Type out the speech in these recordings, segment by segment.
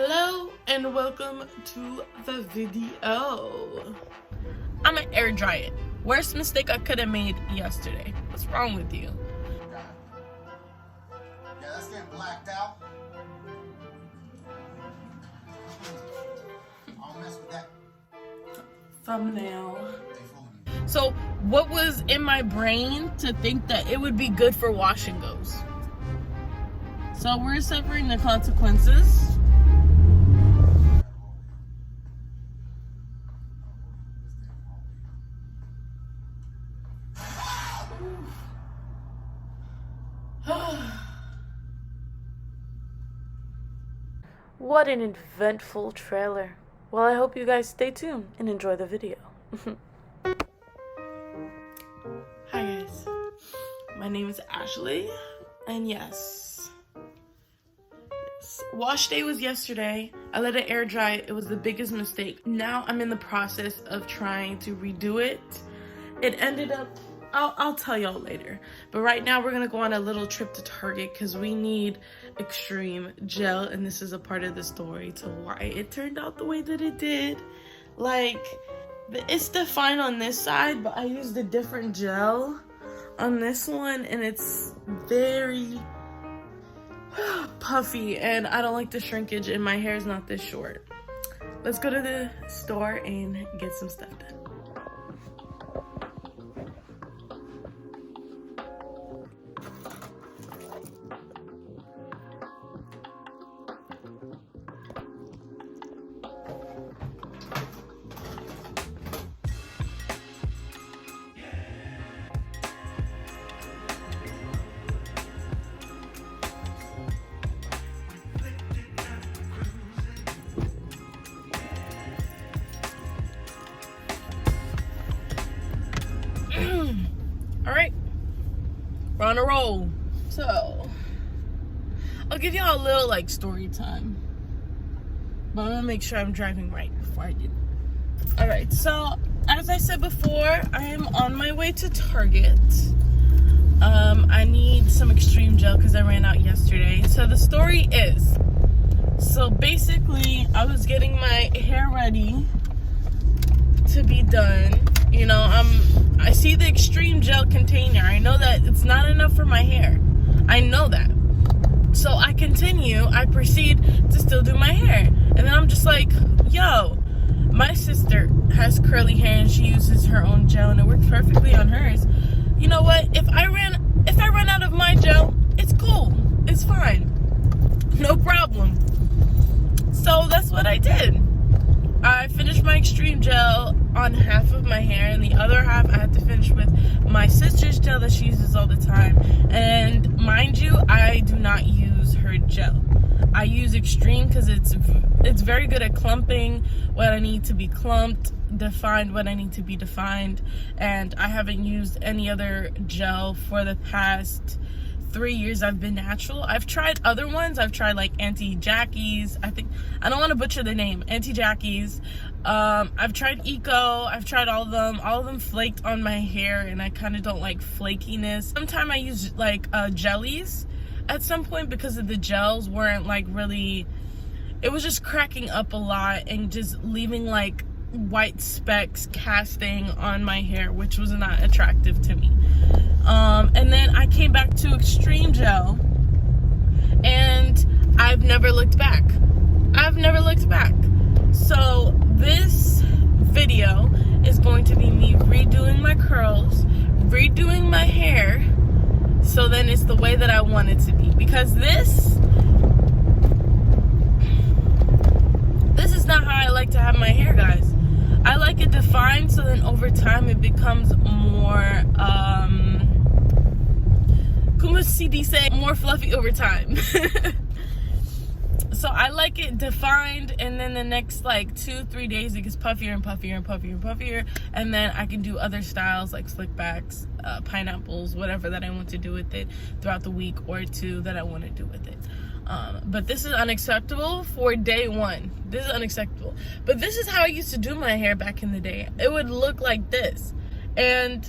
Hello and welcome to the video. I'm gonna air dry it. Worst mistake I could have made yesterday. What's wrong with you? Yeah, that's getting blacked out. I don't mess with that. Thumbnail. So what was in my brain to think that it would be good for wash and goes? So we're suffering the consequences. What an eventful trailer. Well, I hope you guys stay tuned and enjoy the video. Hi guys, my name is Ashley, and yes, wash day was yesterday. I let it air dry. It was the biggest mistake. Now I'm in the process of trying to redo it. It ended up, I'll tell y'all later. But right now we're gonna go on a little trip to Target because we need extreme gel, and this is a part of the story to why it turned out the way that it did. Like, it's defined on this side, but I used a different gel on this one, and it's very puffy, and I don't like the shrinkage, and my hair is not this short. Let's go to the store and get some stuff done. All right, we're on a roll. So I'll give y'all a little like story time, but I'm gonna make sure I'm driving right before I do. All right, so as I said before, I am on my way to Target. I need some extreme gel because I ran out yesterday. So the story is, so basically I was getting my hair ready to be done. You know, I see the extreme gel container. I know that it's not enough for my hair. I know that. So I proceed to still do my hair. And then I'm just like, yo, my sister has curly hair and she uses her own gel and it works perfectly on hers. You know what? If I run out of my gel, it's cool. It's fine. No problem. So that's what I did. I finished my extreme gel on half of my hair, and the other half I had to finish with my sister's gel that she uses all the time. And mind you, I do not use her gel. I use extreme because it's very good at clumping what I need to be clumped, defined what I need to be defined, and I haven't used any other gel for the past 3 years. I've been natural. I've tried other ones. I've tried like Auntie Jackie's. I don't want to butcher the name. Auntie Jackie's. I've tried Eco. I've tried all of them. All of them flaked on my hair, and I kind of don't like flakiness. Sometimes I use like jellies at some point because of the gels weren't like really. It was just cracking up a lot and just leaving like white specks casting on my hair, which was not attractive to me. And then I came back to extreme gel, and I've never looked back. So this video is going to be me redoing my curls, redoing my hair, so then it's the way that I want it to be. Because this is not how I like to have my hair, guys. I like it defined, so then over time it becomes more como se dice, more fluffy over time. So I like it defined, and then the next like 2-3 days it gets puffier and puffier and puffier and puffier, and then I can do other styles like slick backs, pineapples, whatever that I want to do with it throughout the week or two that I want to do with it. But this is unacceptable for day one. This is unacceptable. But this is how I used to do my hair back in the day. It would look like this, and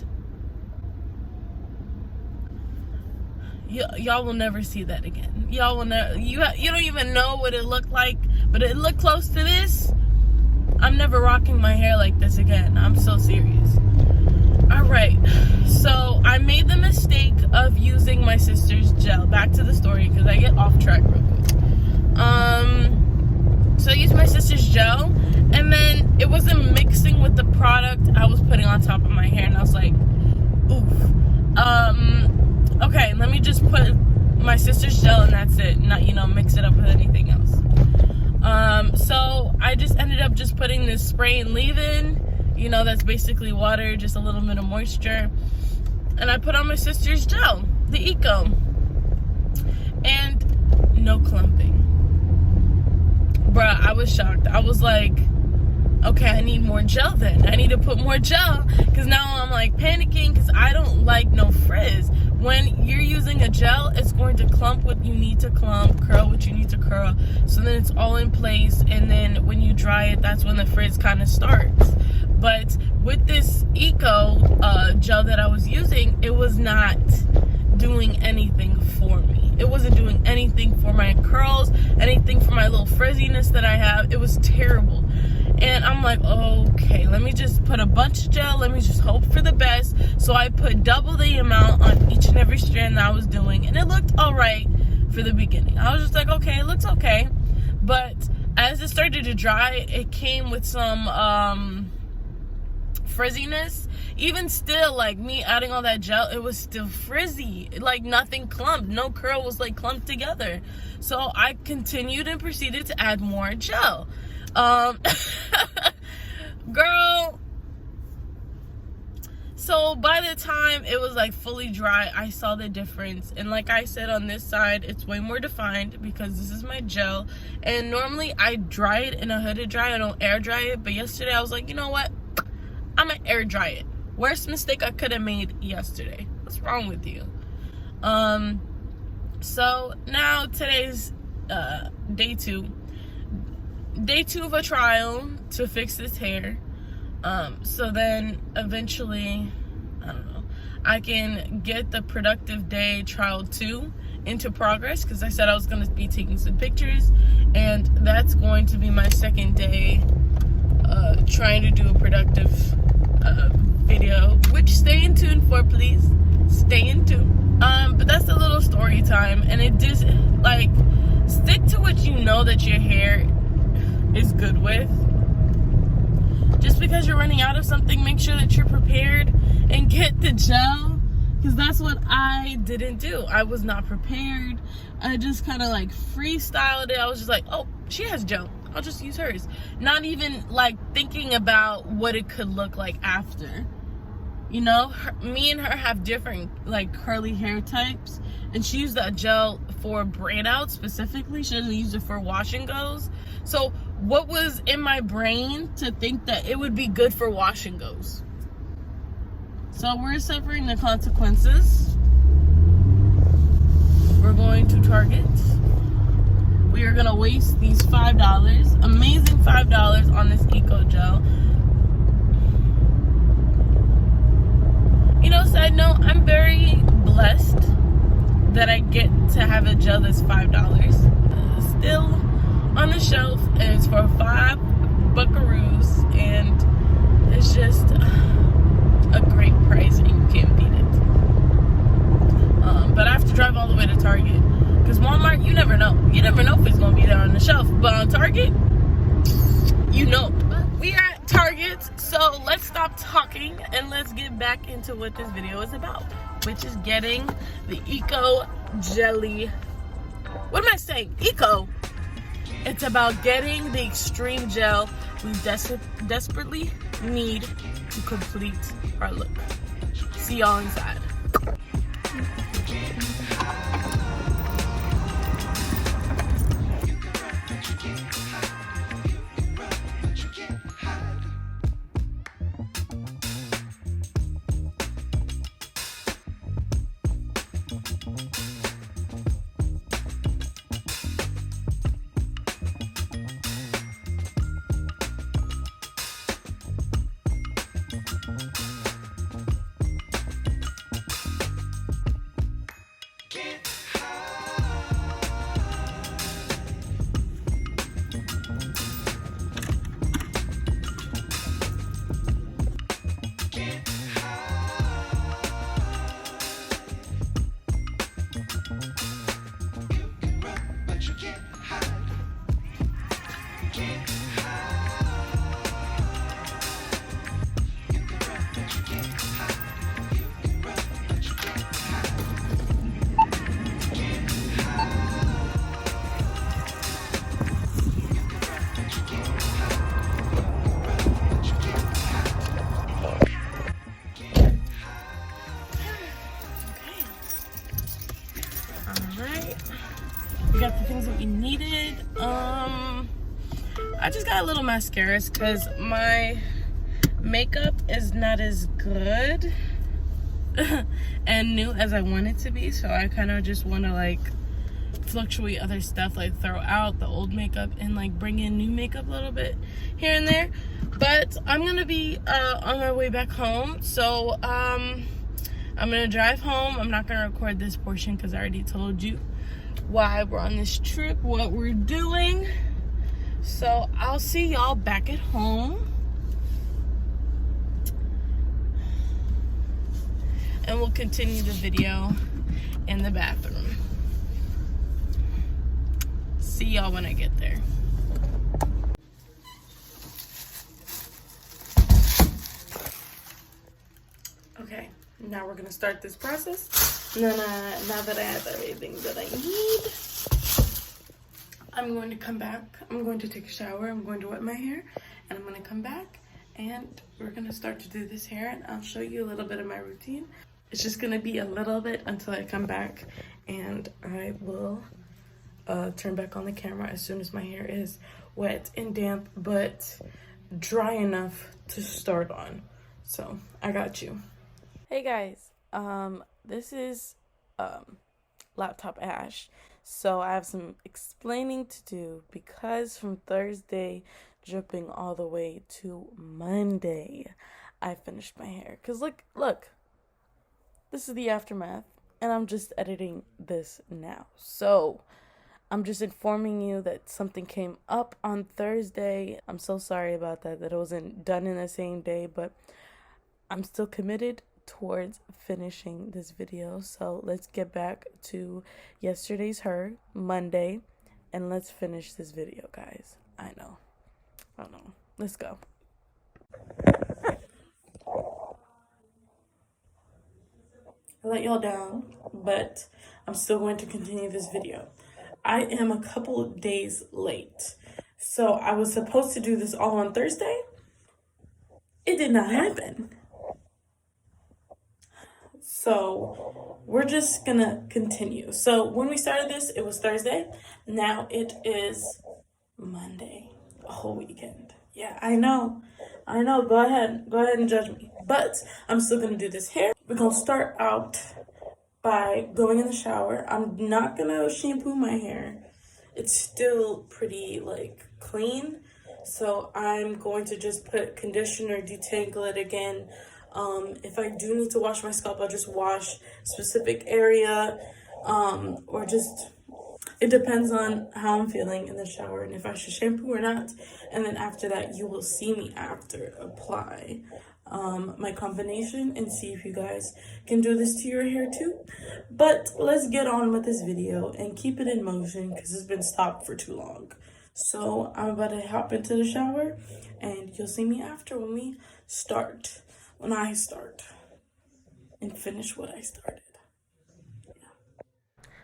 y'all will never see that again. Y'all will never. You don't even know what it looked like But it looked close to this. I'm never rocking my hair like this again. I'm so serious. Alright, so I made the mistake of using my sister's gel. Back to the story because I get off track real quick. So I used my sister's gel, and then it wasn't mixing with the product I was putting on top of my hair, and I was like, oof. Okay, let me just put my sister's gel and that's it. Not, mix it up with anything else. So I just ended up just putting this spray and leave-in. That's basically water, just a little bit of moisture. And I put on my sister's gel, the Eco. And no clumping. Bruh, I was shocked. I was like, okay, I need more gel then. I need to put more gel. Because now I'm like panicking because I don't like no frizz. When you're using a gel, it's going to clump what you need to clump, curl what you need to curl. So then it's all in place. And then when you dry it, that's when the frizz kind of starts. But with this Eco gel that I was using, it was not doing anything for me. It wasn't doing anything for my curls, anything for my little frizziness that I have. It was terrible. And I'm like, okay, let me just put a bunch of gel. Let me just hope for the best. So I put double the amount on each and every strand that I was doing. And it looked all right for the beginning. I was just like, okay, it looks okay. But as it started to dry, it came with some frizziness. Even still, like me adding all that gel, it was still frizzy. Like nothing clumped. No curl was like clumped together. So I continued and proceeded to add more gel. Girl, so by the time it was like fully dry, I saw the difference. And like I said, on this side it's way more defined because this is my gel, and normally I dry it in a hooded dry. I don't air dry it, but yesterday I was like, you know what, I'm gonna air dry it. Worst mistake I could have made yesterday. What's wrong with you? So now today's day two of a trial to fix this hair. So then eventually, I don't know, I can get the productive day trial 2 into progress, because I said I was going to be taking some pictures, and that's going to be my second day trying to do a productive video, which stay in tune for, please. Stay in tune. But that's a little story time, and it just, like, stick to what you know that your hair is good with. Just because you're running out of something, make sure that you're prepared and get the gel, because that's what I didn't do. I was not prepared. I just kind of like freestyled it. I was just like, oh, she has gel, I'll just use hers. Not even like thinking about what it could look like after. Me and her have different like curly hair types, and she used that gel for braid out specifically. She doesn't use it for wash and goes. So what was in my brain to think that it would be good for wash and goes? So we're suffering the consequences. We're going to Target. We are gonna waste these $5, amazing $5 on this Eco gel. Side note, I'm very blessed that I get to have a gel that's $5 still on the shelf, and it's for 5 buckaroos, and it's just a great price, and you can't beat it. But I have to drive all the way to Target, because Walmart, you never know if it's gonna be there on the shelf, but on Target, we are at Target. So let's stop talking and let's get back into what this video is about, which is getting the Eco Jelly. What am I saying? Eco. It's about getting the extreme gel we desperately need to complete our look. See y'all inside. I just got a little mascaras because my makeup is not as good and new as I want it to be. So I kind of just want to like fluctuate other stuff, like throw out the old makeup and like bring in new makeup a little bit here and there. But I'm gonna be on my way back home, so I'm gonna drive home. I'm not gonna record this portion because I already told you why we're on this trip, what we're doing. So I'll see y'all back at home, and we'll continue the video in the bathroom. See y'all when I get there. Okay, now we're gonna start this process. And then now that I have everything that I need, I'm going to come back. I'm going to take a shower. I'm going to wet my hair, and I'm going to come back, and we're going to start to do this hair, and I'll show you a little bit of my routine. It's just going to be a little bit until I come back, and I will turn back on the camera as soon as my hair is wet and damp, but dry enough to start on. So I got you. Hey guys, this is Laptop Ash. So I have some explaining to do because from Thursday dripping all the way to Monday, I finished my hair. Cause look, this is the aftermath, and I'm just editing this now. So I'm just informing you that something came up on Thursday. I'm so sorry about that it wasn't done in the same day, but I'm still committed towards finishing this video. So let's get back to yesterday's hair, Monday, and let's finish this video, guys. I know. Let's go. I let y'all down, but I'm still going to continue this video. I am a couple of days late. So I was supposed to do this all on Thursday. It did not happen. So we're just gonna continue. So when we started this, it was Thursday. Now it is Monday, a whole weekend. Yeah, I know. Go ahead and judge me. But I'm still gonna do this hair. We're gonna start out by going in the shower. I'm not gonna shampoo my hair. It's still pretty like clean. So I'm going to just put conditioner, detangle it again. If I do need to wash my scalp, I'll just wash specific area, or just, it depends on how I'm feeling in the shower and if I should shampoo or not. And then after that, you will see me after apply my combination and see if you guys can do this to your hair too. But let's get on with this video and keep it in motion because it's been stopped for too long. So I'm about to hop into the shower and you'll see me after when I start and finish what I started.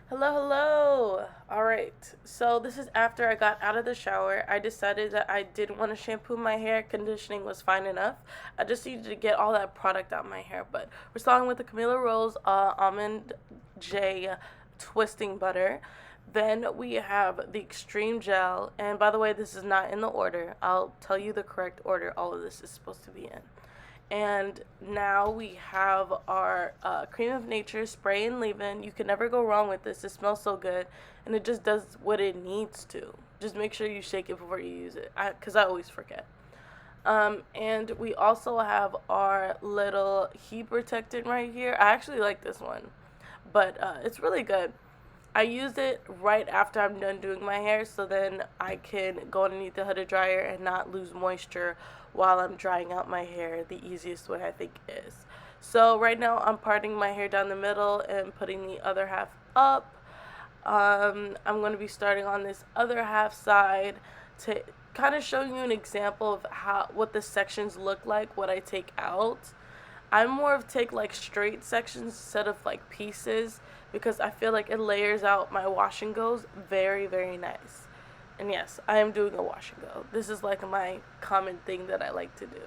Hello. All right. So this is after I got out of the shower. I decided that I didn't want to shampoo my hair. Conditioning was fine enough. I just needed to get all that product out of my hair. But we're starting with the Camila Rose Almond J Twisting Butter. Then we have the Extreme Gel. And by the way, this is not in the order. I'll tell you the correct order all of this is supposed to be in. And now we have our Cream of Nature Spray and Leave-In. You can never go wrong with this. It smells so good, and it just does what it needs to. Just make sure you shake it before you use it, because I always forget. And we also have our little heat protectant right here. I actually like this one, but it's really good. I use it right after I'm done doing my hair, so then I can go underneath the hooded dryer and not lose moisture while I'm drying out my hair the easiest way I think is. So right now I'm parting my hair down the middle and putting the other half up. I'm going to be starting on this other half side to kind of show you an example of what the sections look like, what I take out. I'm more of take like straight sections instead of like pieces, because I feel like it layers out my wash and goes very, very nice. And yes, I am doing a wash and go. This is like my common thing that I like to do.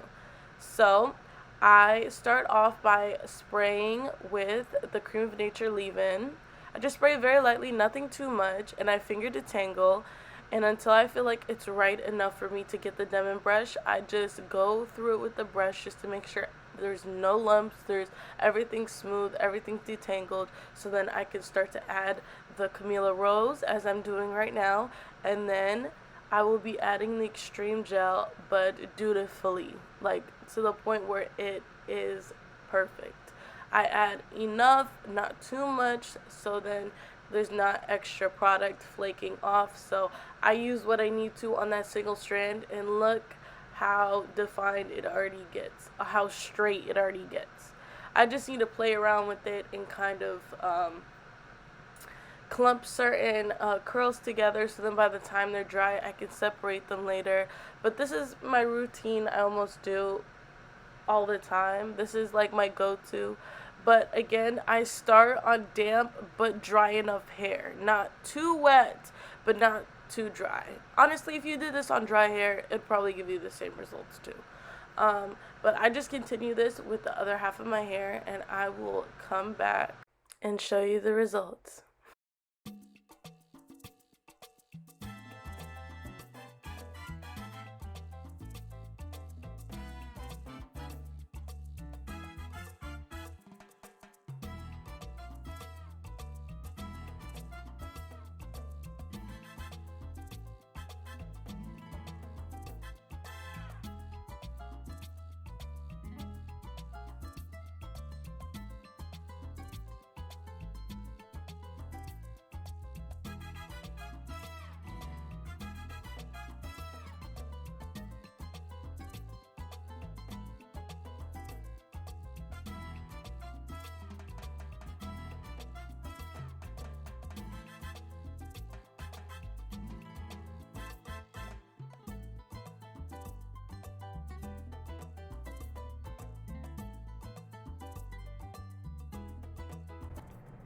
So I start off by spraying with the Cream of Nature Leave-In. I just spray very lightly, nothing too much, and I finger detangle. And until I feel like it's right enough for me to get the diamond brush, I just go through it with the brush just to make sure there's no lumps, there's everything smooth, everything's detangled, so then I can start to add the Camila Rose as I'm doing right now, and then I will be adding the extreme gel, but dutifully, like to the point where it is perfect. I add enough, not too much, so then there's not extra product flaking off. So I use what I need to on that single strand, and look how defined it already gets, how straight it already gets. I just need to play around with it and kind of clump certain curls together, so then by the time they're dry I can separate them later. But this is my routine. I almost do all the time. This is like my go-to. But again, I start on damp but dry enough hair. Not too wet, but not too dry. Honestly, if you did this on dry hair, it'd probably give you the same results too. But I just continue this with the other half of my hair, and I will come back and show you the results.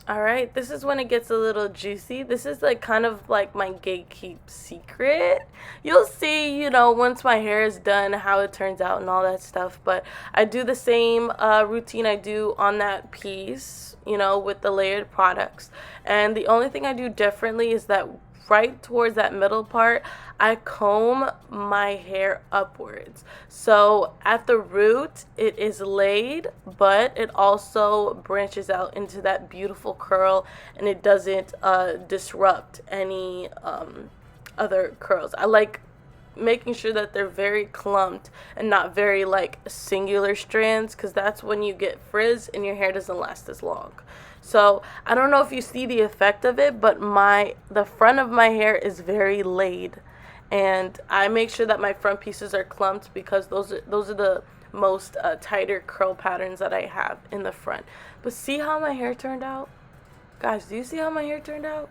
Alright, this is when it gets a little juicy. This is like kind of like my gatekeep secret. You'll see, you know, once my hair is done, how it turns out and all that stuff. But I do the same routine I do on that piece, you know, with the layered products. And the only thing I do differently is that right towards that middle part, I comb my hair upwards. So at the root, it is laid, but it also branches out into that beautiful curl, and it doesn't disrupt any other curls. I like making sure that they're very clumped and not very like singular strands, because that's when you get frizz and your hair doesn't last as long. So I don't know if you see the effect of it, but the front of my hair is very laid, and I make sure that my front pieces are clumped because those are the most tighter curl patterns that I have in the front. But see how my hair turned out? Guys, do you see how my hair turned out?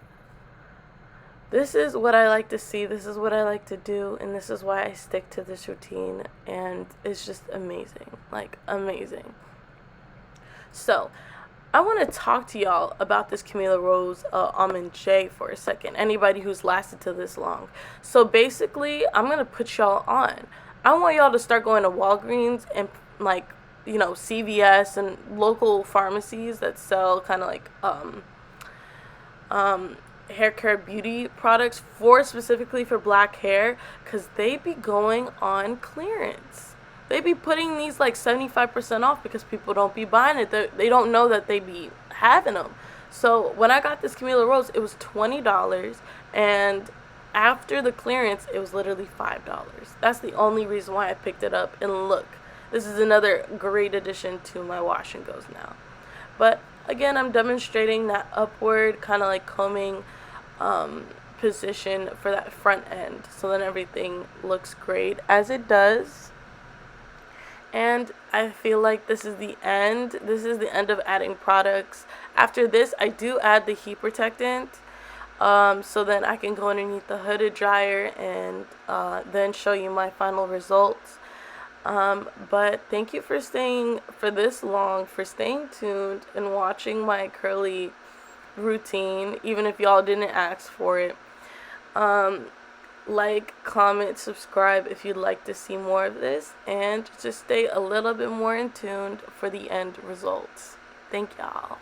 This is what I like to see, this is what I like to do, and this is why I stick to this routine, and it's just amazing, like amazing. So I want to talk to y'all about this Camila Rose Almond J for a second, anybody who's lasted to this long. So basically, I'm going to put y'all on. I want y'all to start going to Walgreens and like, you know, CVS and local pharmacies that sell kind of like hair care beauty products specifically for black hair, because they be going on clearance. They be putting these like 75% off because people don't be buying it. They don't know that they be having them. So when I got this Camila Rose, it was $20, and after the clearance, it was literally $5. That's the only reason why I picked it up. And look, this is another great addition to my wash and goes now. But again, I'm demonstrating that upward kind of like combing position for that front end, so then everything looks great as it does. And I feel like this is the end. This is the end of adding products. After this, I do add the heat protectant, so then I can go underneath the hooded dryer and then show you my final results. But thank you for staying for this long, for staying tuned and watching my curly routine, even if y'all didn't ask for it. Like, comment, subscribe if you'd like to see more of this, and just stay a little bit more in tune for the end results. Thank y'all.